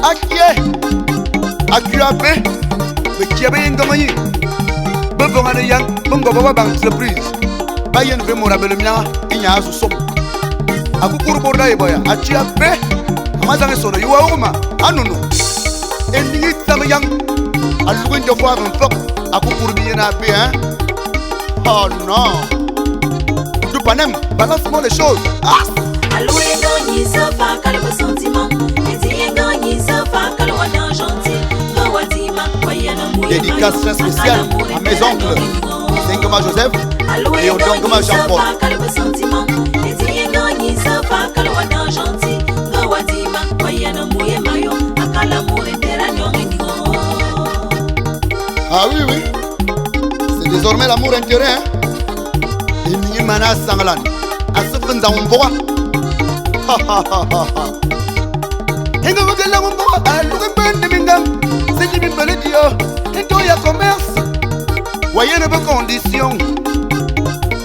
Akie Akuabe Bekiabe Ngamayi Bevongane yang Bungoba bang surprise Bayen ve morabele mia Inya asu som Akukuru borda eboya Achiabe Amazange sono yuwa uma Anunu Endingi tama yang Alugen jofwa benfok Akukuru biyena be hein. Oh non. Du panem balance-moi les choses. Ah. Alloué gagné ça va calme sentiment. Et tiens gagné ça va calme d'un gentil. Dédicace spéciale à mes oncles Sengoma Joseph et au Dongoma Jean-Paul. Ah oui, oui. C'est désormais l'amour intérieur. Hein? Et ni mana sanglan. À ce point dans mon bois. Ha ha ha ha ha. Et nous regardons la mon bois. À l'ouest de Mingam. C'est qui me fait le dire. Et toi, il y a commerce. Voyez une bonne condition.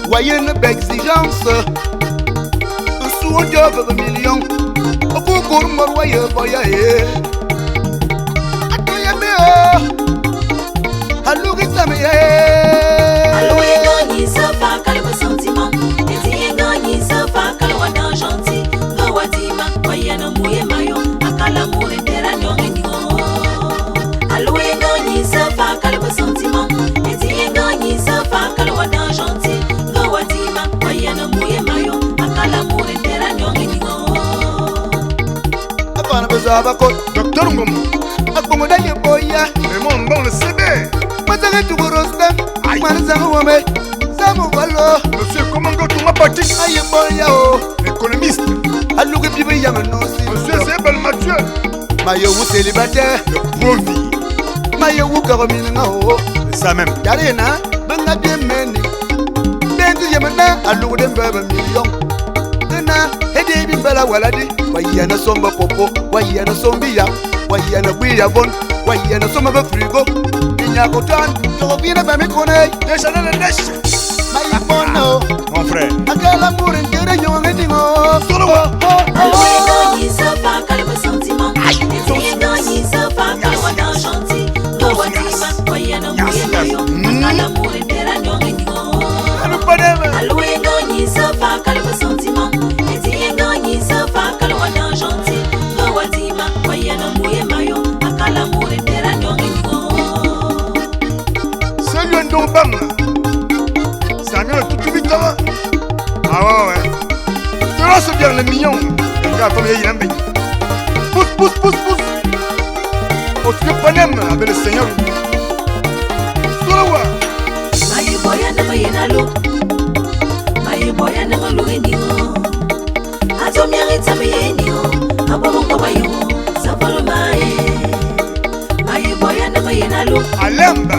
Voyez une bonne exigence. Un sous job de millions. Au bout de mon voyage, voyez. À toi, il y a mieux. Allô, gagné ça va calme sentiment. Et tiens gagné ça va calme d'un gentil. Gawadima, voyana mouye mayo. Akala moure terra nyongenyo. Allô gagné ça va calme sentiment. Et tiens gagné ça va calme d'un gentil. Gawadima, voyana mouye mayo. Akala moure terra nyongenyo. Apana besoin d'abord. Docteur Ngomo. Akomoda yeboya. Mais mon bon le CB. Mazanga Tugorostan, Manzanga Wame, Samo Walo, Monsieur Komango Tumapati, Ayeboya, économiste. Alouke Pibe Yamanosi, Monsieur Zebel Mathieu, Mayowu célibataire, le profi. Mayowu Karominao, C'est ça même. Yarena, Banga bien meni, Benzi Yamana, Alou de Baba Million. Dena, Edi Bella Waladi, Wayana Somba Popo, Wayana Sombia, Wayana Buya Bon, Wayana Soma Frigo. Nyakotan, tu reviens à mes connais. Déjà dans le neige. Maïfono, mon frère. Akala Mourin, Kéréon, Edimo. Solo. Alloué gagné ça va calme sentiment. Et tiens gagné ça va calme d'un gentil. Gawadima, voyana mouye mayo. Akala moure terra nyongenyo. Alloué gagné ça va calme sentiment. Et tiens gagné ça va calme d'un gentil. Gawadima, voyana mouye mayo. Akala moure terra nyongenyo. Salut Ndombam. Samuel tout vite là. Ah ouais. Tu lances bien le mignon. Regarde comme il est embêté. Pousse, pousse, pousse, pousse. Au tuyau Panem avec le Seigneur. Solo. Maye boya na maye na lo. Maye boya na malu enio. Atom yang itame enio. Abongo bayo. Sapalo maye. Maye boya na maye na lo. Alemba.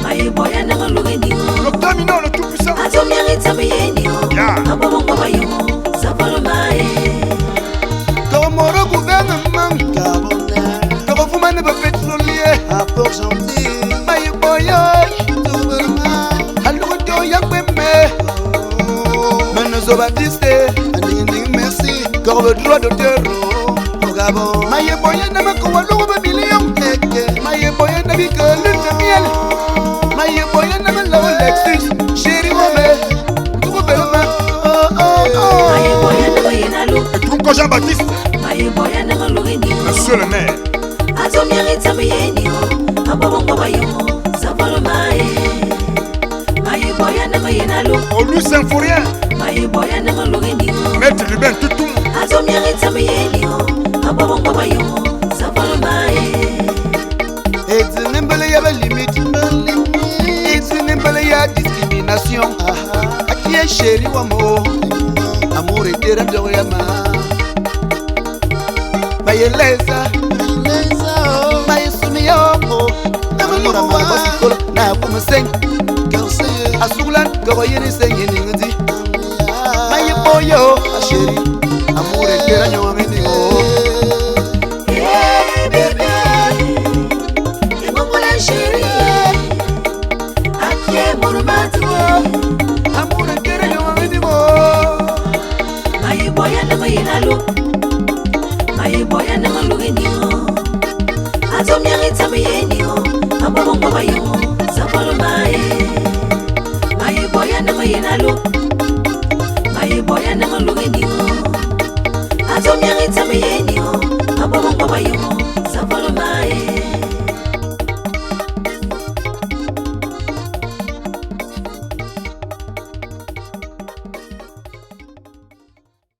Maye boya na malu enio. Docteur Minon le tout puissant. Atom yang itame enio. Abongo bayo. Sapalo maye. Tomoro gouvernement, Torofumane pétrolier, à Port-Gentil, Maïboya, Touberma, Aloudo Yakweme, Menezo Baptiste, Aning merci, Corbe droit de terreau, au Gabon, Maïboya Namako Walou million, Maïboya Navika le miel, Maïboya Namalo Lexus, Chéri Wame, Touberma, Maye boya na maye na lo. Tronco Jean-Baptiste. Maye boya na malu enio. Monsieur le maire. Atom yang itame enio. Abongo bayo. Sapalo maye. Maye boya na maye na lo. Olu Symphorien. Maye boya na malu enio. Maître Lubin Toutoum. Atom yang itame enio. Abongo bayo. Sapalo maye. Et n'embele y'a limite, et n'embele y'a discrimination. A qui est chéri ou amour, amour et terre de Yama. Mayeleza, Mayesumio, Namura Mabasikola, Napumaseng, Asulan, Goyeni Senging, Mayaboyo, a chéri, amour et terre de Yama. Amour et terre de Yama. Maye boya na maye na lo. Maye boya na malu enio. Atomyangitsa miyenio, ambabongo bayo, sapolo mae. Mae boya na mayenalu, mae boya na malugenio. Atomyangitsa miyenio.